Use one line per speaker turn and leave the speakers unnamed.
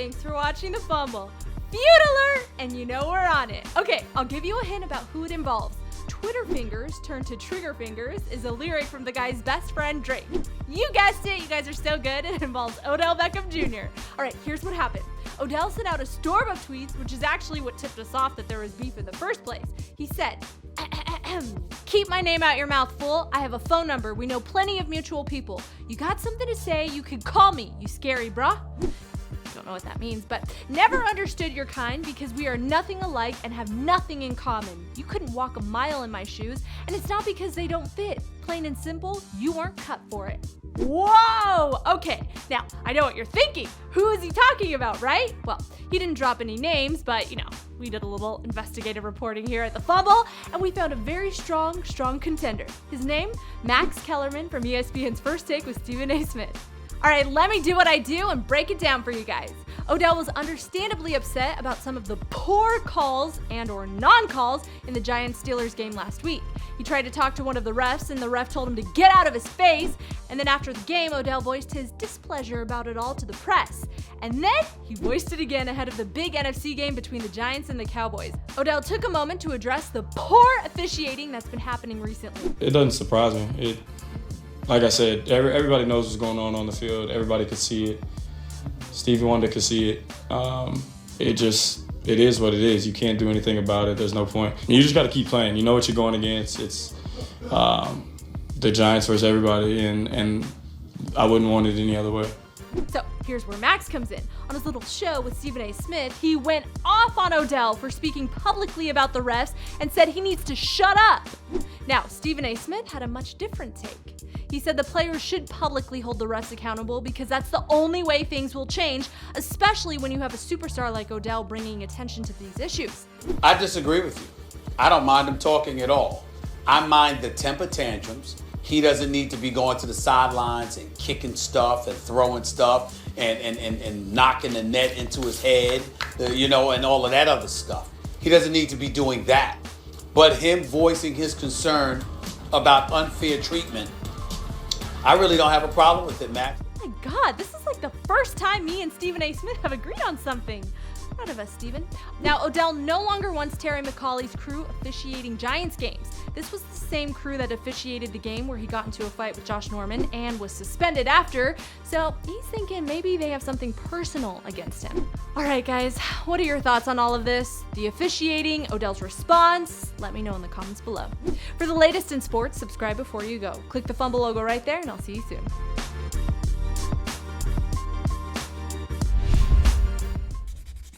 thanks for watching The Fumble. Feud alert, and you know we're on it. Okay, I'll give you a hint about who it involves. Twitter fingers turned to trigger fingers is a lyric from the guy's best friend, Drake. You guessed it, you guys are so good, it involves Odell Beckham Jr. All right, here's what happened. Odell sent out a storm of tweets, which is actually what tipped us off that there was beef in the first place. He said, keep my name out your mouth, fool. I have a phone number. We know plenty of mutual people. You got something to say, you can call me, you scary brah. Don't know what that means, but never understood your kind because we are nothing alike and have nothing in common. You couldn't walk a mile in my shoes, and it's not because they don't fit. Plain and simple, you weren't cut for it. Whoa! Okay, now I know what you're thinking. Who is he talking about, right? Well, he didn't drop any names, but we did a little investigative reporting here at The Fumble, and we found a very strong contender. His name, Max Kellerman from ESPN's First Take with Stephen A. Smith. All right, let me do what I do and break it down for you guys. Odell was understandably upset about some of the poor calls and or non-calls in the Giants-Steelers game last week. He tried to talk to one of the refs and the ref told him to get out of his face. And then after the game, Odell voiced his displeasure about it all to the press. And then he voiced it again ahead of the big NFC game between the Giants and the Cowboys. Odell took a moment to address the poor officiating that's been happening recently.
It doesn't surprise me. Like I said, everybody knows what's going on the field. Everybody could see it. Stevie Wonder could see it. It is what it is. You can't do anything about it. There's no point. You just got to keep playing. You know what you're going against. It's the Giants versus everybody, and I wouldn't want it any other way.
So here's where Max comes in. On his little show with Stephen A. Smith, he went off on Odell for speaking publicly about the refs and said he needs to shut up. Now, Stephen A. Smith had a much different take. He said the players should publicly hold the refs accountable because that's the only way things will change, especially when you have a superstar like Odell bringing attention to these issues.
I disagree with you. I don't mind him talking at all. I mind the temper tantrums. He doesn't need to be going to the sidelines and kicking stuff and throwing stuff and knocking the net into his head, and all of that other stuff. He doesn't need to be doing that. But him voicing his concern about unfair treatment, I really don't have a problem with it, Max.
Oh my God, this is like the first time me and Stephen A. Smith have agreed on something. Proud of us, Stephen. Now, Odell no longer wants Terry McAuliffe's crew officiating Giants games. This was the same crew that officiated the game where he got into a fight with Josh Norman and was suspended after, so he's thinking maybe they have something personal against him. All right, guys, what are your thoughts on all of this? The officiating, Odell's response? Let me know in the comments below. For the latest in sports, subscribe before you go. Click the Fumble logo right there, and I'll see you soon.